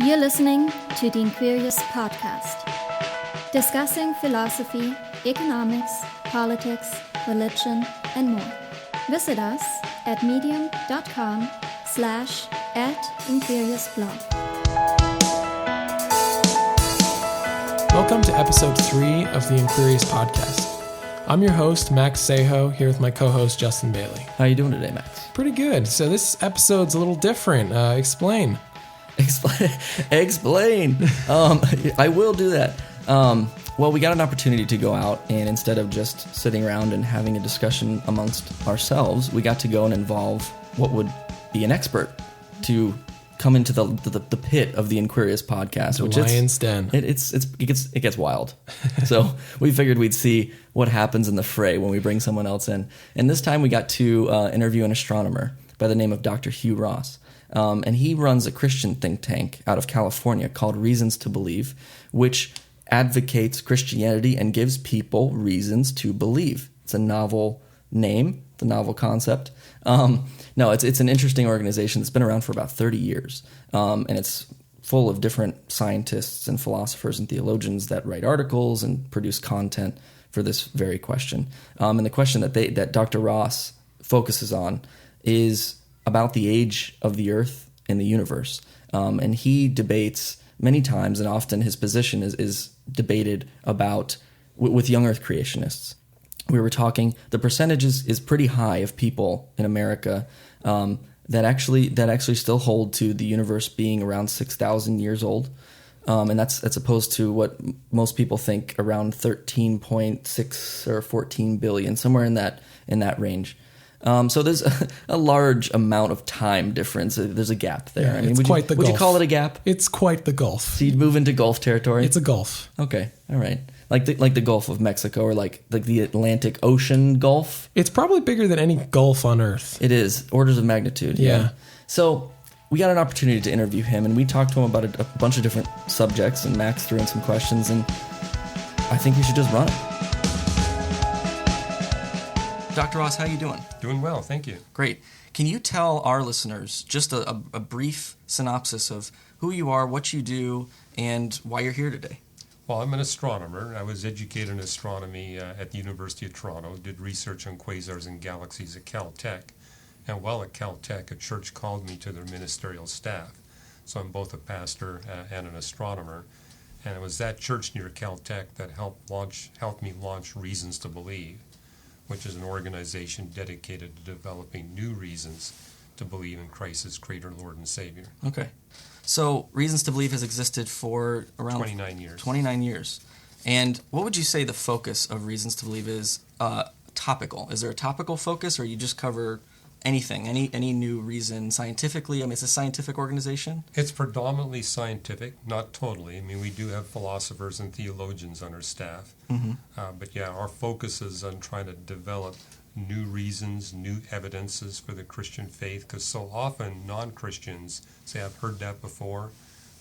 You're listening to the Inquiri.us podcast, discussing philosophy, economics, politics, religion, and more. Visit us at medium.com/@Inquiri.us-blog. Welcome to episode 3 of the Inquiri.us podcast. I'm your host, Max Sejo, here with my co-host, Justin Bailey. How are you doing today, Max? Pretty good. So this episode's a little different. Explain. Explain. I will do that. Well, we got an opportunity to go out, and instead of just sitting around and having a discussion amongst ourselves, we got to go and involve what would be an expert to come into the pit of the Inquiri.us podcast, The lion's den. It gets wild. So we figured we'd see what happens in the fray when we bring someone else in. And this time we got to interview an astronomer by the name of Dr. Hugh Ross. And he runs a Christian think tank out of California called Reasons to Believe, which advocates Christianity and gives people reasons to believe. It's a novel name, the novel concept. No, it's an interesting organization that's been around for about 30 years, and it's full of different scientists and philosophers and theologians that write articles and produce content for this very question. And the question that Dr. Ross focuses on is about the age of the Earth and the universe. And he debates many times, and often his position is debated about with Young Earth Creationists. We were talking, the percentage is pretty high of people in America that actually still hold to the universe being around 6,000 years old. And that's opposed to what most people think, around 13.6 or 14 billion, somewhere in that range. So there's a large amount of time difference. There's a gap there. Yeah, would you call it a gap? It's quite the gulf. So you'd move into Gulf territory? It's a gulf. Okay, all right. Like the Gulf of Mexico, or like the Atlantic Ocean Gulf? It's probably bigger than any gulf on Earth. It is. Orders of magnitude. Yeah. So we got an opportunity to interview him, and we talked to him about a bunch of different subjects, and Max threw in some questions, and I think we should just run it. Dr. Ross, how you doing? Doing well, thank you. Great. Can you tell our listeners just a brief synopsis of who you are, what you do, and why you're here today? Well, I'm an astronomer. I was educated in astronomy at the University of Toronto, did research on quasars and galaxies at Caltech. And while at Caltech, a church called me to their ministerial staff. So I'm both a pastor and an astronomer. And it was that church near Caltech that helped me launch Reasons to Believe, which is an organization dedicated to developing new reasons to believe in Christ as Creator, Lord, and Savior. Okay. So Reasons to Believe has existed for around 29 years. 29 years. And what would you say the focus of Reasons to Believe is? Topical. Is there a topical focus, or you just cover anything, any new reason scientifically? I mean, it's a scientific organization? It's predominantly scientific, not totally. I mean, we do have philosophers and theologians on our staff. Mm-hmm. But yeah, our focus is on trying to develop new reasons, new evidences for the Christian faith, because so often non-Christians say, I've heard that before.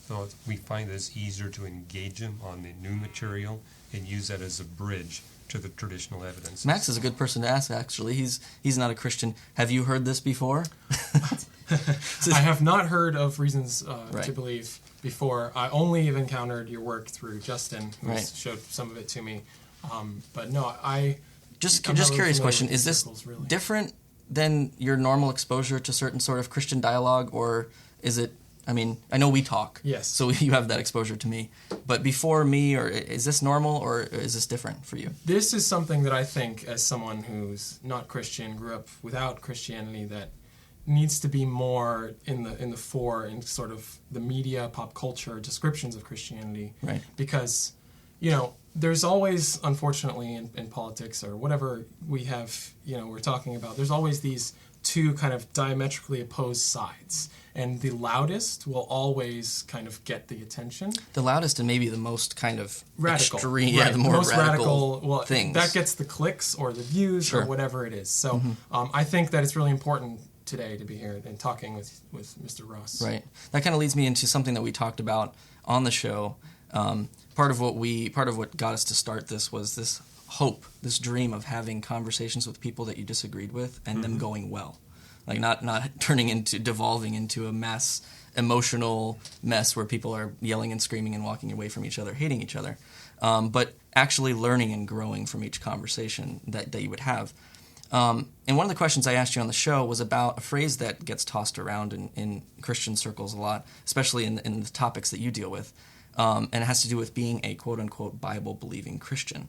So we find it's easier to engage them on the new material and use that as a bridge to the traditional evidence. Max is a good person to ask, actually. He's not a Christian. Have you heard this before? I have not heard of Reasons Right. to Believe before. I only have encountered your work through Justin, who Right. showed some of it to me. But no, I'm Just not really curious familiar question. with Is this circles, really. different than your normal exposure to certain sort of Christian dialogue, or is it, I mean, I know we talk. Yes. So you have that exposure to me. But before me, or is this normal, or is this different for you? This is something that I think, as someone who's not Christian, grew up without Christianity, that needs to be more in the fore in sort of the media, pop culture descriptions of Christianity. Right. Because, there's always, unfortunately, in politics or whatever we have, we're talking about, there's always these two kind of diametrically opposed sides. And the loudest will always kind of get the attention. The loudest and maybe the most kind of Radical. extreme, Right. yeah, the more most radical things. That gets the clicks or the views Sure. or whatever it is. So I think that it's really important today to be here and talking with Mr. Ross. Right. That kind of leads me into something that we talked about on the show. Part of what got us to start this was this hope, this dream of having conversations with people that you disagreed with and them going well. like not devolving into a mass emotional mess where people are yelling and screaming and walking away from each other, hating each other, but actually learning and growing from each conversation that you would have. And one of the questions I asked you on the show was about a phrase that gets tossed around in Christian circles a lot, especially in the topics that you deal with, and it has to do with being a quote-unquote Bible-believing Christian.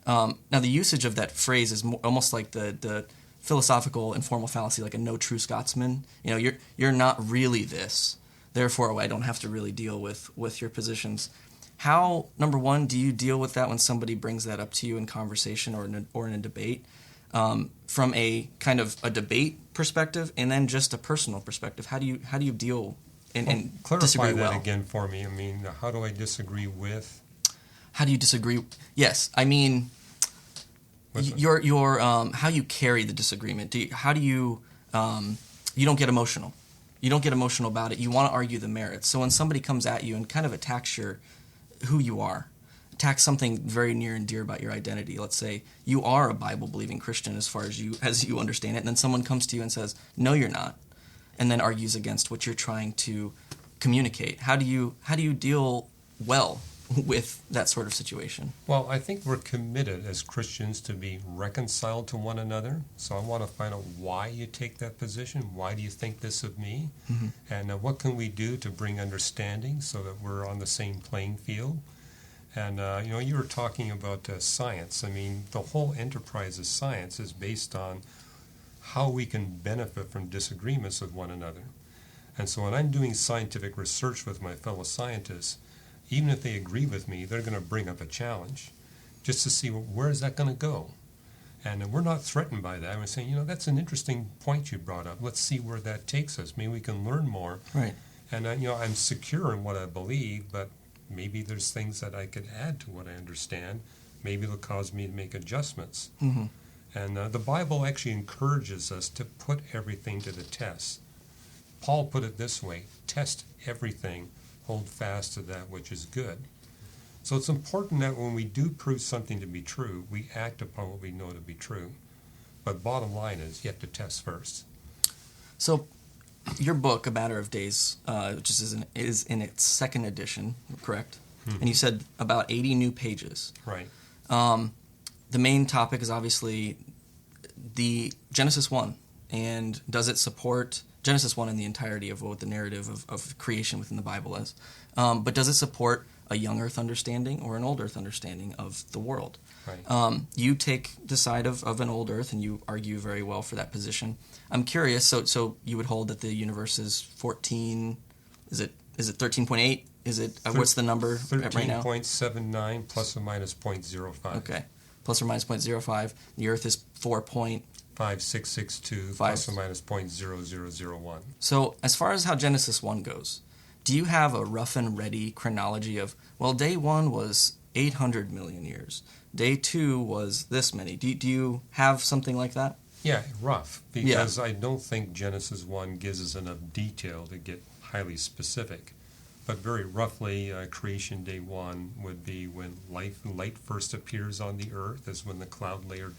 Now, the usage of that phrase is almost like the philosophical informal fallacy, like a no true Scotsman. You're not really this, therefore I don't have to really deal with your positions. How, number one, do you deal with that when somebody brings that up to you in conversation or in a debate, from a kind of a debate perspective, and then just a personal perspective? How do you deal and disagree clarify that well? again for me. I mean, how do I disagree with? How do you disagree? Yes, I mean, your how you carry the disagreement. You don't get emotional. You don't get emotional about it. You want to argue the merits. So when somebody comes at you and kind of attacks who you are, attacks something very near and dear about your identity. Let's say you are a Bible-believing Christian as far as you understand it, and then someone comes to you and says, "No, you're not," and then argues against what you're trying to communicate. How do you deal well with that sort of situation? Well, I think we're committed as Christians to be reconciled to one another. So I want to find out why you take that position. Why do you think this of me? Mm-hmm. And what can we do to bring understanding so that we're on the same playing field? And, you were talking about science. I mean, the whole enterprise of science is based on how we can benefit from disagreements with one another. And so when I'm doing scientific research with my fellow scientists, even if they agree with me, they're going to bring up a challenge just to see where is that going to go. And we're not threatened by that. We're saying, that's an interesting point you brought up. Let's see where that takes us. Maybe we can learn more. Right. And, I'm secure in what I believe, but maybe there's things that I could add to what I understand. Maybe it'll cause me to make adjustments. Mm-hmm. And the Bible actually encourages us to put everything to the test. Paul put it this way: test everything, hold fast to that which is good. So it's important that when we do prove something to be true, we act upon what we know to be true. But bottom line is, you have to test first. So your book, A Matter of Days, which is in its second edition, correct? Mm-hmm. And you said about 80 new pages. Right. The main topic is obviously the Genesis 1. And does it support Genesis 1 in the entirety of what the narrative of creation within the Bible is? But does it support a young earth understanding or an old earth understanding of the world? Right. You take the side of an old earth, and you argue very well for that position. I'm curious, so you would hold that the universe is 14, is it 13.8? Is it, what's the number right now? 13.79 plus or minus 0.05. Okay, plus or minus 0.05. The earth is 4.5662 plus or minus 0.0001. So as far as how Genesis 1 goes, do you have a rough and ready chronology of, well, day 1 was 800 million years, day 2 was this many? Do you have something like that? Yeah, rough, because I don't think Genesis 1 gives us enough detail to get highly specific. But very roughly, creation day 1 would be when light first appears on the earth, is when the cloud layer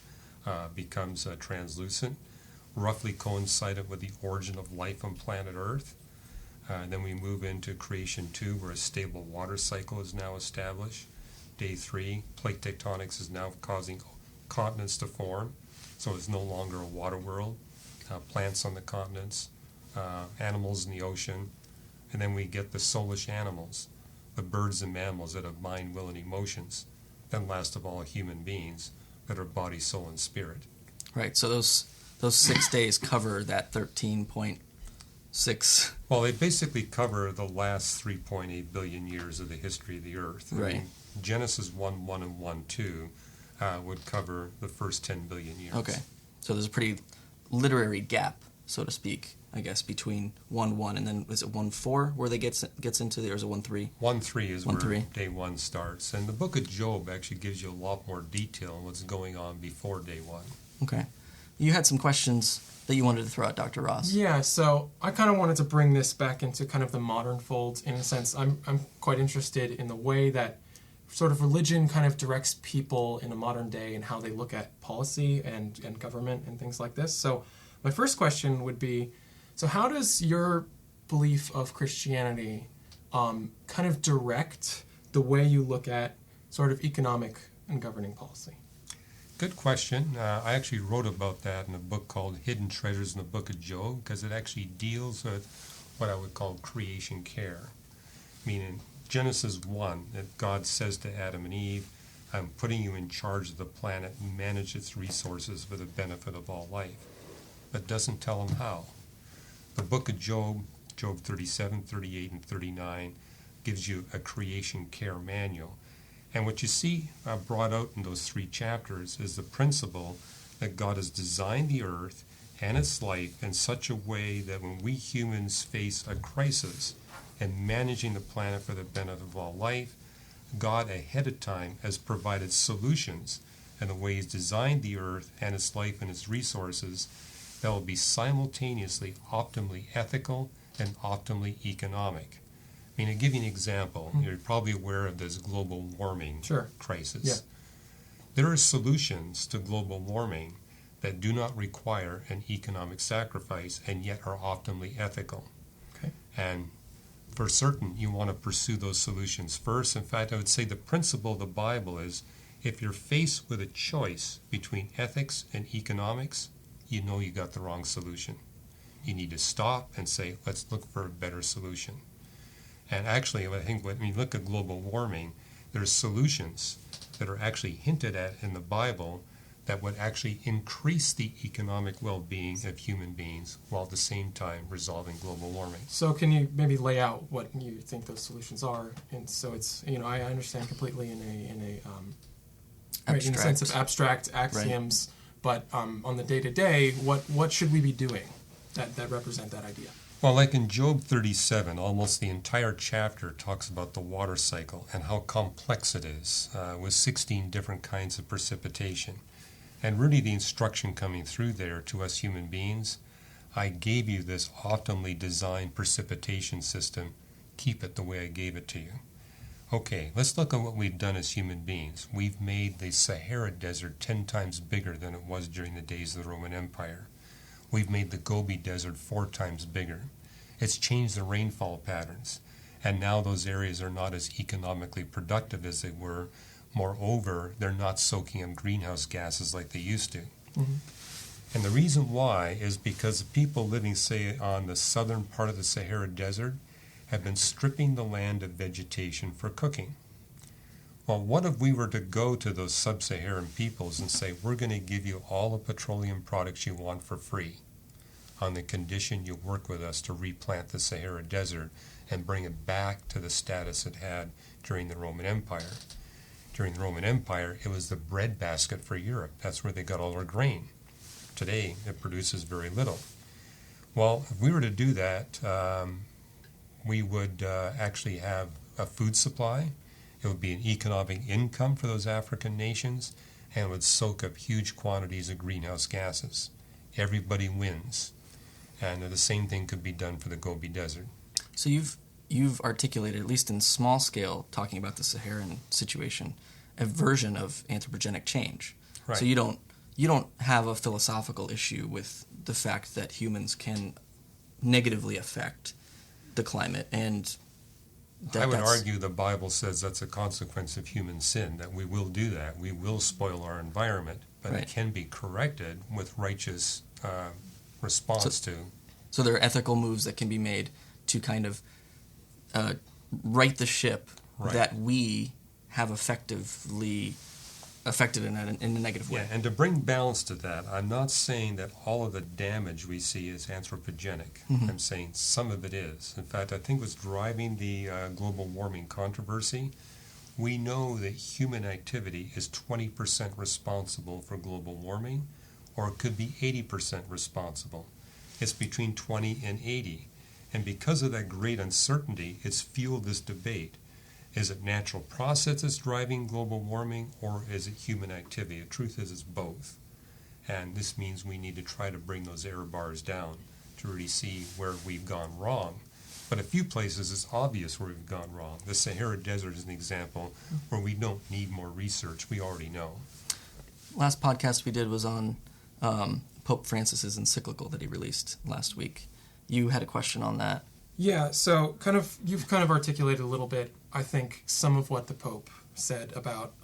becomes translucent, roughly coincided with the origin of life on planet Earth. Then we move into creation 2, where a stable water cycle is now established. Day 3, plate tectonics is now causing continents to form, so it's no longer a water world. Plants on the continents, animals in the ocean, and then we get the soulish animals, the birds and mammals that have mind, will, and emotions. Then last of all, human beings that are body, soul, and spirit. Right. So those 6 days cover that 13.6. Well, they basically cover the last 3.8 billion years of the history of the Earth. Right. I mean, Genesis 1:1 and 1:2 would cover the first 10 billion years. Okay. So there's a pretty literary gap, so to speak, I guess, between 1:1 and then, is it 1:4 where they gets into the, or is it 1:3? 1:3 is where day 1 starts. And the book of Job actually gives you a lot more detail on what's going on before day 1. Okay. You had some questions that you wanted to throw out, Dr. Ross. Yeah, so I kind of wanted to bring this back into kind of the modern fold. In a sense, I'm quite interested in the way that sort of religion kind of directs people in a modern day and how they look at policy and government and things like this. So my first question would be, so how does your belief of Christianity kind of direct the way you look at sort of economic and governing policy? Good question. I actually wrote about that in a book called Hidden Treasures in the Book of Job, because it actually deals with what I would call creation care. Meaning, Genesis 1, that God says to Adam and Eve, I'm putting you in charge of the planet and manage its resources for the benefit of all life, but doesn't tell them how. The book of Job, Job 37, 38, and 39, gives you a creation care manual. And what you see brought out in those 3 chapters is the principle that God has designed the earth and its life in such a way that when we humans face a crisis in managing the planet for the benefit of all life, God ahead of time has provided solutions in the way He's designed the earth and its life and its resources that will be simultaneously optimally ethical and optimally economic. I mean, to give you an example, you're probably aware of this global warming crisis. Yeah. There are solutions to global warming that do not require an economic sacrifice and yet are optimally ethical. Okay. And for certain, you want to pursue those solutions first. In fact, I would say the principle of the Bible is if you're faced with a choice between ethics and economics, you know you got the wrong solution. You need to stop and say, let's look for a better solution. And actually, I think when you look at global warming, there's solutions that are actually hinted at in the Bible that would actually increase the economic well-being of human beings while at the same time resolving global warming. So can you maybe lay out what you think those solutions are? And so it's, I understand completely in the sense of abstract axioms, but on the day-to-day, what should we be doing that represent that idea? Well, like in Job 37, almost the entire chapter talks about the water cycle and how complex it is, with 16 different kinds of precipitation. And really the instruction coming through there to us human beings, I gave you this optimally designed precipitation system. Keep it the way I gave it to you. Okay, let's look at what we've done as human beings. We've made the Sahara Desert 10 times bigger than it was during the days of the Roman Empire. We've made the Gobi Desert 4 times bigger. It's changed the rainfall patterns, and now those areas are not as economically productive as they were. Moreover, they're not soaking up greenhouse gases like they used to. Mm-hmm. And the reason why is because the people living, say, on the southern part of the Sahara Desert have been stripping the land of vegetation for cooking. Well, what if we were to go to those sub-Saharan peoples and say, we're going to give you all the petroleum products you want for free on the condition you work with us to replant the Sahara Desert and bring it back to the status it had during the Roman Empire. During the Roman Empire, it was the breadbasket for Europe. That's where they got all their grain. Today, it produces very little. Well, if we were to do that, we would actually have a food supply. It would be an economic income for those African nations, and it would soak up huge quantities of greenhouse gases. Everybody wins. And the same thing could be done for the Gobi Desert. So you've articulated, at least in small scale, talking about the Saharan situation, a version of anthropogenic change. Right. So you don't have a philosophical issue with the fact that humans can negatively affect the climate, and I would argue the Bible says that's a consequence of human sin, that we will do that. We will spoil our environment, but right. It can be corrected with righteous response to. So there are ethical moves that can be made to kind of right the ship right. that we have effectively affected in a negative way. Yeah, and to bring balance to that, I'm not saying that all of the damage we see is anthropogenic. Mm-hmm. I'm saying some of it is. In fact, I think what's driving the global warming controversy, we know that human activity is 20% responsible for global warming, or it could be 80% responsible. It's between 20 and 80. And because of that great uncertainty, it's fueled this debate. Is it natural process that's driving global warming, or is it human activity? The truth is it's both. And this means we need to try to bring those error bars down to really see where we've gone wrong. But a few places it's obvious where we've gone wrong. The Sahara Desert is an example where we don't need more research. We already know. Last podcast we did was on Pope Francis's encyclical that he released last week. You had a question on that. Yeah, so you've kind of articulated a little bit, I think, some of what the Pope said about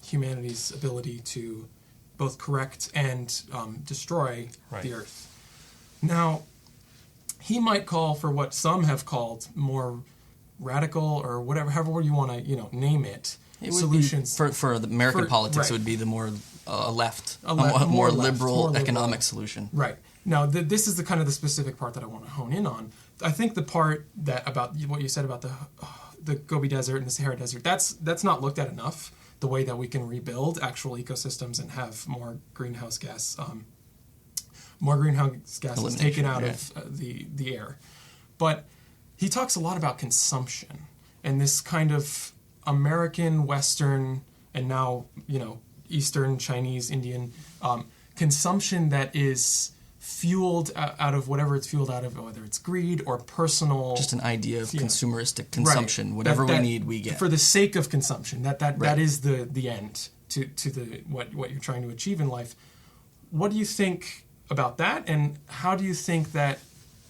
humanity's ability to both correct and destroy the Earth. Now, he might call for what some have called more radical or whatever, however you want to, name it, solutions. For the American politics, it would be the more left, more liberal economic solution. Right. Now, this is the specific part that I want to hone in on. I think the part that about what you said about the Gobi Desert and the Sahara Desert, that's not looked at enough. The way that we can rebuild actual ecosystems and have more greenhouse gases taken out of the air. But he talks a lot about consumption and this kind of American, Western, and now Eastern, Chinese, Indian consumption that is fueled out of whatever it's fueled out of, whether it's greed or personal. Just an idea of consumeristic consumption. Right. Whatever we need, we get. For the sake of consumption. That is the end to what you're trying to achieve in life. What do you think about that, and how do you think that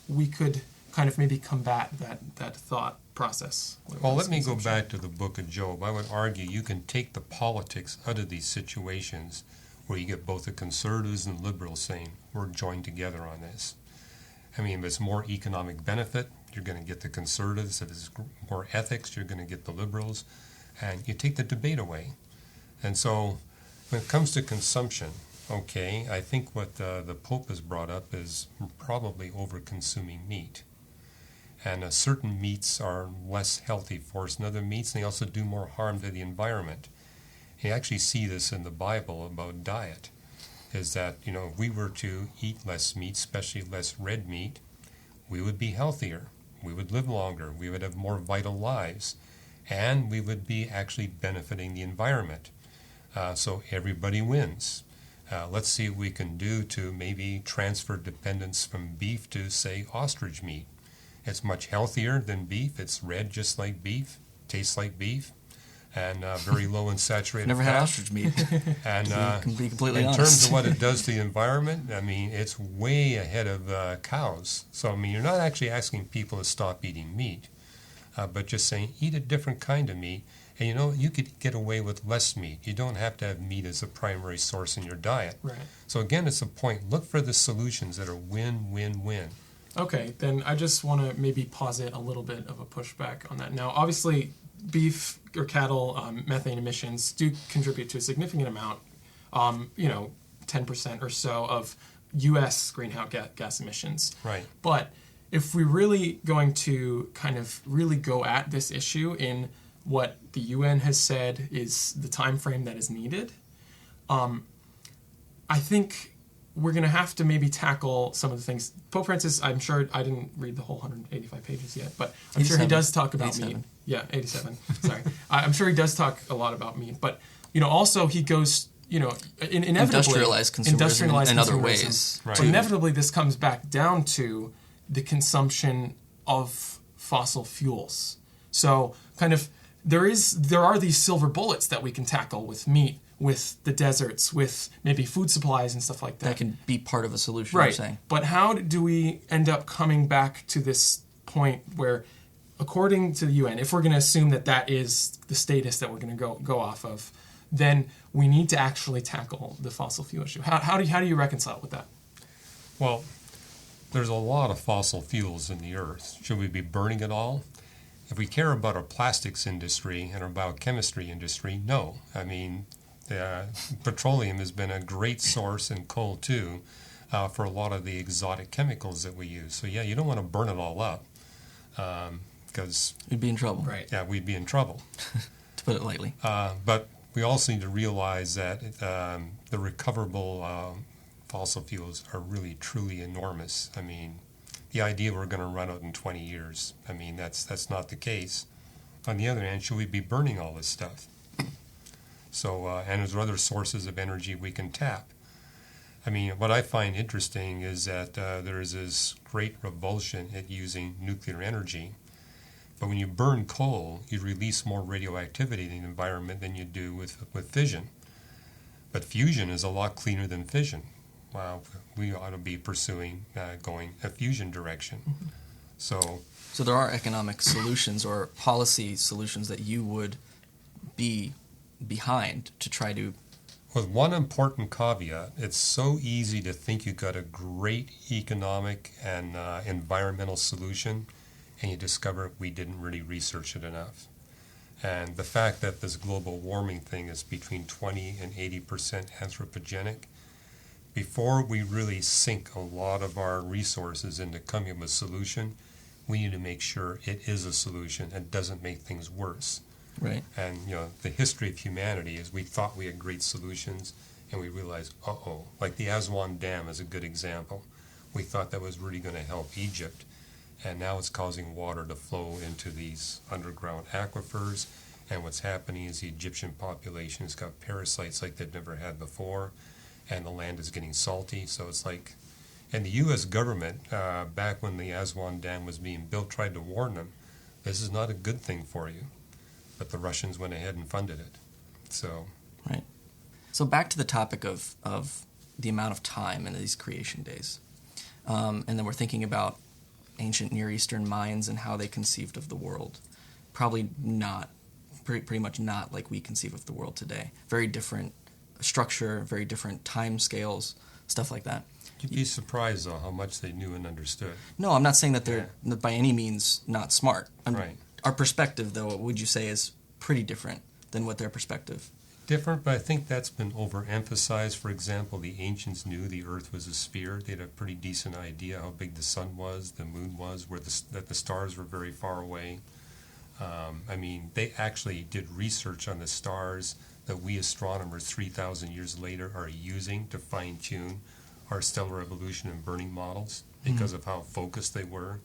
we could kind of maybe combat that thought process? Well, let me go back to the book of Job. I would argue you can take the politics out of these situations where you get both the conservatives and liberals saying, we're joined together on this. I mean, if it's more economic benefit, you're going to get the conservatives. If it's more ethics, you're going to get the liberals. And you take the debate away. And so when it comes to consumption, okay, I think what the Pope has brought up is probably over-consuming meat. And certain meats are less healthy for us than other meats, and they also do more harm to the environment. You actually see this in the Bible about diet, is that, if we were to eat less meat, especially less red meat, we would be healthier, we would live longer, we would have more vital lives, and we would be actually benefiting the environment. So everybody wins. Let's see what we can do to maybe transfer dependence from beef to, say, ostrich meat. It's much healthier than beef. It's red just like beef, tastes like beef, and very low in saturated Never fat. had ostrich meat. And can be completely in honest. terms of what it does to the environment, I mean, it's way ahead of cows. So, I mean, you're not actually asking people to stop eating meat, but just saying eat a different kind of meat. And, you could get away with less meat. You don't have to have meat as a primary source in your diet. Right. So, again, it's a point. Look for the solutions that are win-win-win. Okay, then I just want to maybe posit a little bit of a pushback on that. Now, obviously, beef or cattle methane emissions do contribute to a significant amount, 10% or so of U.S. greenhouse gas emissions. Right. But if we're really going to kind of really go at this issue in what the UN has said is the time frame that is needed, I think we're going to have to maybe tackle some of the things. Pope Francis, I'm sure, I didn't read the whole 185 pages yet, but I'm sure he does talk about 87. meat. Yeah, 87. Sorry. I'm sure he does talk a lot about meat. But, also he goes, inevitably... Industrialized consumerism in other ways. Right. So inevitably this comes back down to the consumption of fossil fuels. So kind of there are these silver bullets that we can tackle with meat, with the deserts, with maybe food supplies and stuff like that. That can be part of a solution, right. You're saying. But how do we end up coming back to this point where, according to the UN, if we're going to assume that is the status that we're going to go off of, then we need to actually tackle the fossil fuel issue. How do you reconcile with that? Well, there's a lot of fossil fuels in the earth. Should we be burning it all? If we care about our plastics industry and our biochemistry industry, no. I mean, petroleum has been a great source, and coal too, for a lot of the exotic chemicals that we use. So yeah, you don't want to burn it all up, because you'd be in trouble. Right. Yeah, we'd be in trouble. To put it lightly. But we also need to realize that the recoverable fossil fuels are really, truly enormous. I mean, the idea we're going to run out in 20 years, I mean, that's not the case. On the other hand, should we be burning all this stuff? So, and there's other sources of energy we can tap. I mean, what I find interesting is that there is this great revulsion at using nuclear energy. But when you burn coal, you release more radioactivity in the environment than you do with fission. But fusion is a lot cleaner than fission. we ought to be pursuing going a fusion direction. Mm-hmm. So there are economic solutions or policy solutions that you would be behind to try to... with one important caveat, it's so easy to think you got a great economic and environmental solution, and you discover we didn't really research it enough. And the fact that this global warming thing is between 20 and 80% anthropogenic, before we really sink a lot of our resources into coming up with a solution, we need to make sure it is a solution and doesn't make things worse. Right. And, the history of humanity is we thought we had great solutions, and we realized, like the Aswan Dam is a good example. We thought that was really going to help Egypt, and now it's causing water to flow into these underground aquifers, and what's happening is the Egyptian population has got parasites like they've never had before, and the land is getting salty, so it's like... And the U.S. government, back when the Aswan Dam was being built, tried to warn them, this is not a good thing for you. But the Russians went ahead and funded it. So... Right. So back to the topic of the amount of time in these creation days. And then we're thinking about ancient Near Eastern minds and how they conceived of the world. Probably not, pretty much not like we conceive of the world today. Very different structure, very different time scales, stuff like that. You'd be surprised, though, how much they knew and understood. No, I'm not saying that they're by any means not smart. Right. Our perspective, though, would you say is pretty different than what their perspective? Different, but I think that's been overemphasized. For example, the ancients knew the Earth was a sphere. They had a pretty decent idea how big the sun was, the moon was, that the stars were very far away. They actually did research on the stars that we astronomers 3,000 years later are using to fine-tune our stellar evolution and burning models because of how focused they were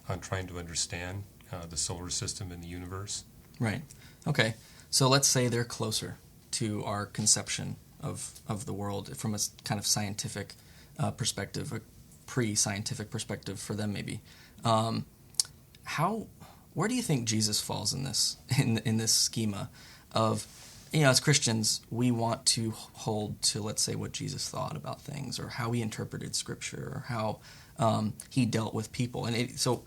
on trying to understand the solar system and the universe. Right. Okay. So let's say they're closer to our conception of the world from a kind of scientific perspective, a pre-scientific perspective for them maybe. Where do you think Jesus falls in this in this schema of, as Christians, we want to hold to, let's say, what Jesus thought about things or how he interpreted Scripture or how he dealt with people. And so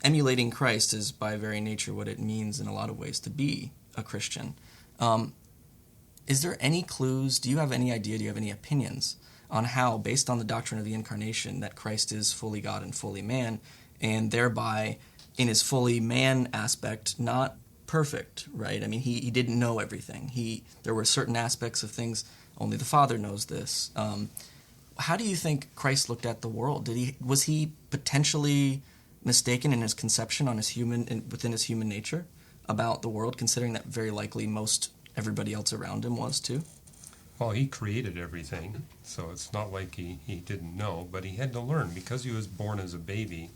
emulating Christ is by very nature what it means in a lot of ways to be a Christian. Is there any clues? Do you have any idea? Do you have any opinions on how, based on the doctrine of the Incarnation, that Christ is fully God and fully man, and thereby, in his fully man aspect, not perfect, right? He didn't know everything. There were certain aspects of things, only the Father knows this. How do you think Christ looked at the world? Was he potentially mistaken in his conception within his human nature about the world, considering that very likely everybody else around him was too? Well, he created everything, so it's not like he didn't know, but he had to learn. Because he was born as a baby,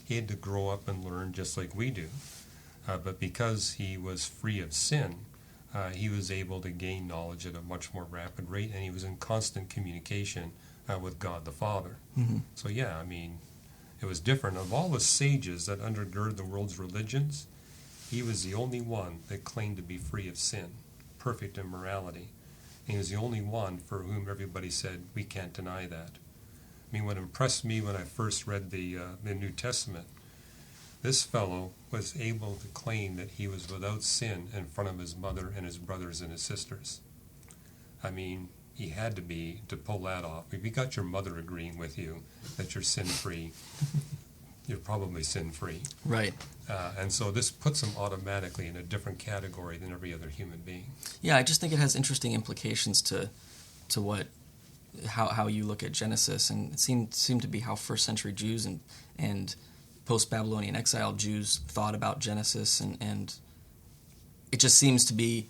he had to grow up and learn just like we do. But because he was free of sin, he was able to gain knowledge at a much more rapid rate, and he was in constant communication with God the Father. Mm-hmm. So yeah, it was different. Of all the sages that undergird the world's religions, he was the only one that claimed to be free of sin, perfect in morality. And he was the only one for whom everybody said, we can't deny that. What impressed me when I first read the New Testament, this fellow was able to claim that he was without sin in front of his mother and his brothers and his sisters. He had to pull that off. If you got your mother agreeing with you that you're sin-free, you're probably sin-free. Right. And so this puts him automatically in a different category than every other human being. Yeah, I just think it has interesting implications to how you look at Genesis, and it seemed to be how first century Jews and post-Babylonian exile Jews thought about Genesis, and it just seems to be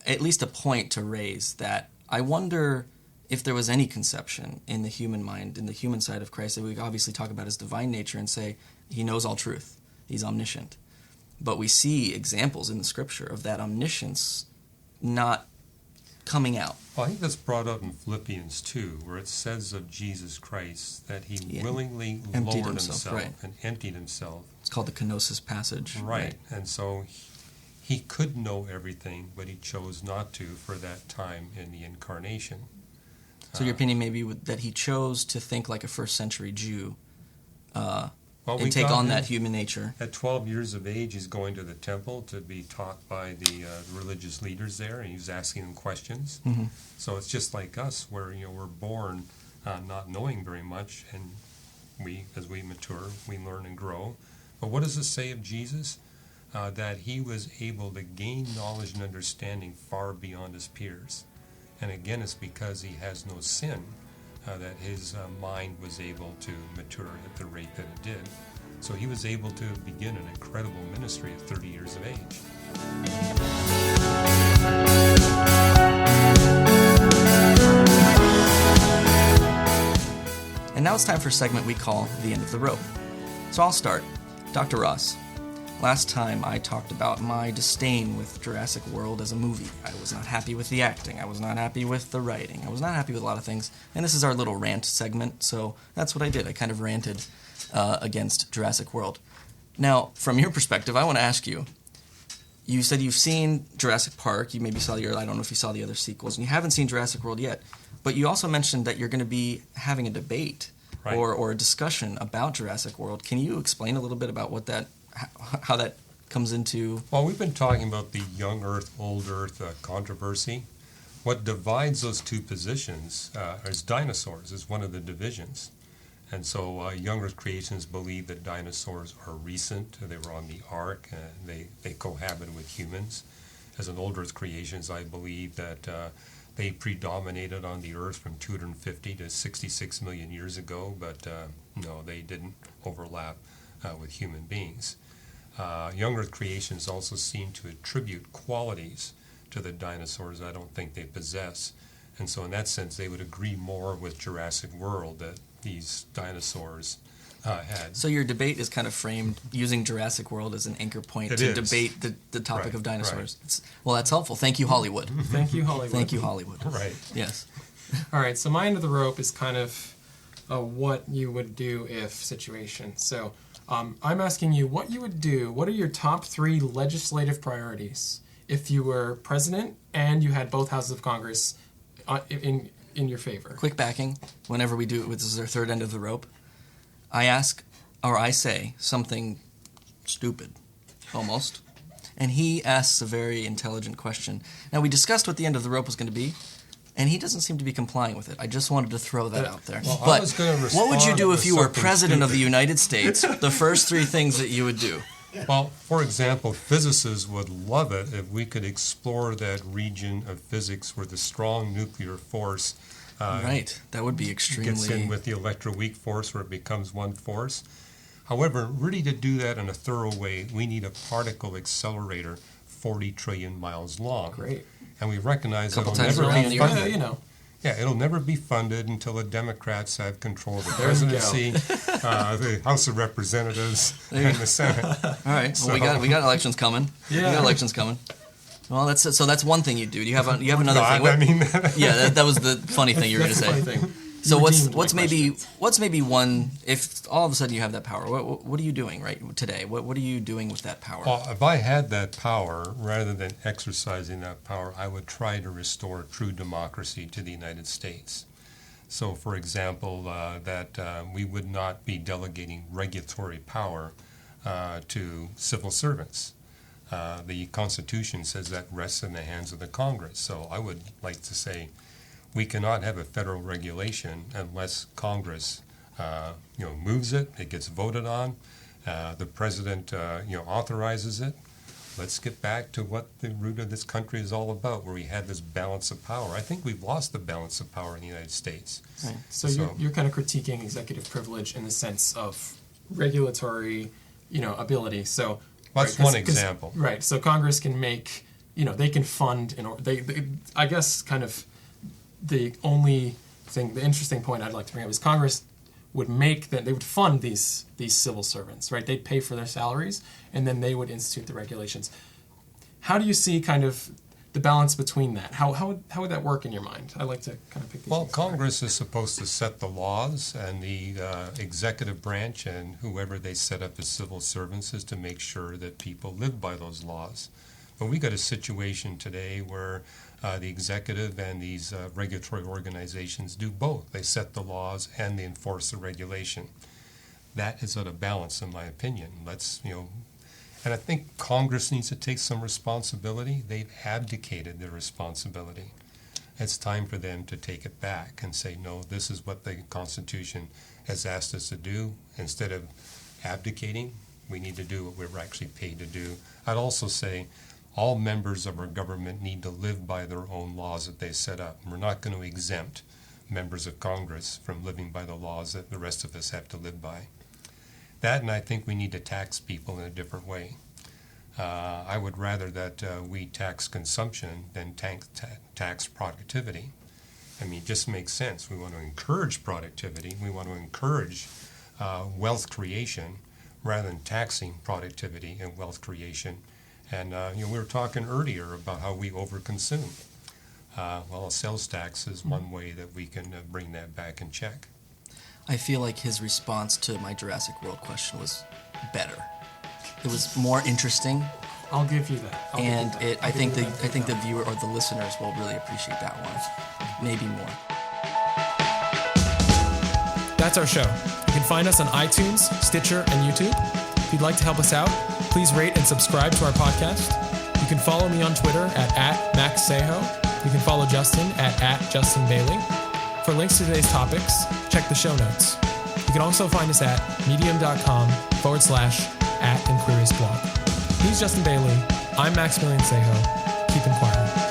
at least a point to raise that I wonder if there was any conception in the human mind, in the human side of Christ, that we obviously talk about his divine nature and say he knows all truth, he's omniscient. But we see examples in the Scripture of that omniscience not coming out. Well, I think that's brought up in Philippians 2, where it says of Jesus Christ that he willingly lowered himself right. and emptied himself. It's called the kenosis passage. Right. And so he could know everything, but he chose not to for that time in the Incarnation. So your opinion maybe that he chose to think like a first century Jew and take on that human nature. At 12 years of age, he's going to the temple to be taught by the religious leaders there, and he's asking them questions. Mm-hmm. So it's just like us, where we're born not knowing very much, and as we mature, we learn and grow. But what does it say of Jesus? That he was able to gain knowledge and understanding far beyond his peers. And again, it's because he has no sin that his mind was able to mature at the rate that it did. So he was able to begin an incredible ministry at 30 years of age. And now it's time for a segment we call The End of the Rope. So I'll start. Dr. Ross, last time I talked about my disdain with Jurassic World as a movie. I was not happy with the acting. I was not happy with the writing. I was not happy with a lot of things. And this is our little rant segment, so that's what I did. I kind of ranted against Jurassic World. Now, from your perspective, I want to ask you, you said you've seen Jurassic Park. You maybe saw I don't know if you saw the other sequels, and you haven't seen Jurassic World yet. But you also mentioned that you're going to be having a debate or a discussion about Jurassic World. Can you explain a little bit about how that comes into... Well, we've been talking about the young Earth, old Earth controversy. What divides those two positions is dinosaurs, is one of the divisions. And so young Earth creationists believe that dinosaurs are recent. They were on the ark. They cohabited with humans. As an old Earth creationist, I believe that they predominated on the Earth from 250 to 66 million years ago, but no, they didn't overlap with human beings. Young Earth creationists also seem to attribute qualities to the dinosaurs I don't think they possess. And so in that sense, they would agree more with Jurassic World that these dinosaurs had. So your debate is kind of framed using Jurassic World as an anchor point to debate the topic of dinosaurs. Right. Well, that's helpful. Thank you, Hollywood. Thank you, Hollywood. Thank you, Hollywood. Right. Yes. All right, so my end of the rope is kind of a what you would do if situation. So I'm asking you what you would do. What are your top 3 legislative priorities if you were president and you had both houses of Congress in your favor? Quick backing. Whenever we do it, this is our third end of the rope. I ask, or I say, something stupid, almost. And he asks a very intelligent question. Now, we discussed what the end of the rope was going to be, and he doesn't seem to be complying with it. I just wanted to throw that out there. Well, but I was going to what would you do if you were president of the stupid. United States? The first 3 things that you would do. Well, for example, physicists would love it if we could explore that region of physics where the strong nuclear force Right, that would be extremely... gets in with the electroweak force where it becomes one force. However, really to do that in a thorough way, we need a particle accelerator 40 trillion miles long. Great. And we recognize Couple it'll times never around be the funded. earth. you know. Yeah, it'll never be funded until the Democrats have control of the There you go. presidency, the House of Representatives, and the Senate. All right, well, we got elections coming. Yeah. We got elections coming. Well, that's one thing you do. You have another No, thing. I mean, Yeah, that was the funny thing you were going to That's say. the funny thing. So You what's redeemed my maybe one, if all of a sudden you have that power, what are you doing right today? What are you doing with that power? well, if I had that power, rather than exercising that power, I would try to restore true democracy to the United States. So, for example, that we would not be delegating regulatory power to civil servants. The Constitution says that rests in the hands of the Congress. So I would like to say we cannot have a federal regulation unless Congress moves it, it gets voted on, the president authorizes it. Let's get back to what the root of this country is all about, where we had this balance of power. I think we've lost the balance of power in the United States. Right. So you're kind of critiquing executive privilege in the sense of regulatory, ability. So That's one example. Right. So Congress can make, they can fund, they I guess kind of the interesting point I'd like to bring up is Congress would they would fund these civil servants, right? They'd pay for their salaries, and then they would institute the regulations. How do you see kind of the balance between that? How would that work in your mind? I'd like to kind of pick these. Well, things apart. Congress is supposed to set the laws, and the executive branch and whoever they set up as civil servants is to make sure that people live by those laws. But we got a situation today where the executive and these regulatory organizations do both. They set the laws and they enforce the regulation. That is out of balance, in my opinion. And I think Congress needs to take some responsibility. They've abdicated their responsibility. It's time for them to take it back and say, no, this is what the Constitution has asked us to do. Instead of abdicating, we need to do what we're actually paid to do. I'd also say all members of our government need to live by their own laws that they set up. We're not going to exempt members of Congress from living by the laws that the rest of us have to live by. That, and I think we need to tax people in a different way. I would rather that we tax consumption than tax productivity. I mean, it just makes sense. We want to encourage productivity. We want to encourage wealth creation rather than taxing productivity and wealth creation. And we were talking earlier about how we overconsume. A sales tax is one way that we can bring that back in check. I feel like his response to my Jurassic World question was better. It was more interesting. I'll give you that. I think the viewer or the listeners will really appreciate that one. Maybe more. That's our show. You can find us on iTunes, Stitcher, and YouTube. If you'd like to help us out, please rate and subscribe to our podcast. You can follow me on Twitter at @MaxSejo. You can follow Justin at Justin Bailey. For links to today's topics, check the show notes. You can also find us at medium.com/@Inquiri's blog. He's Justin Bailey. I'm Maximilian Sejo. Keep inquiring.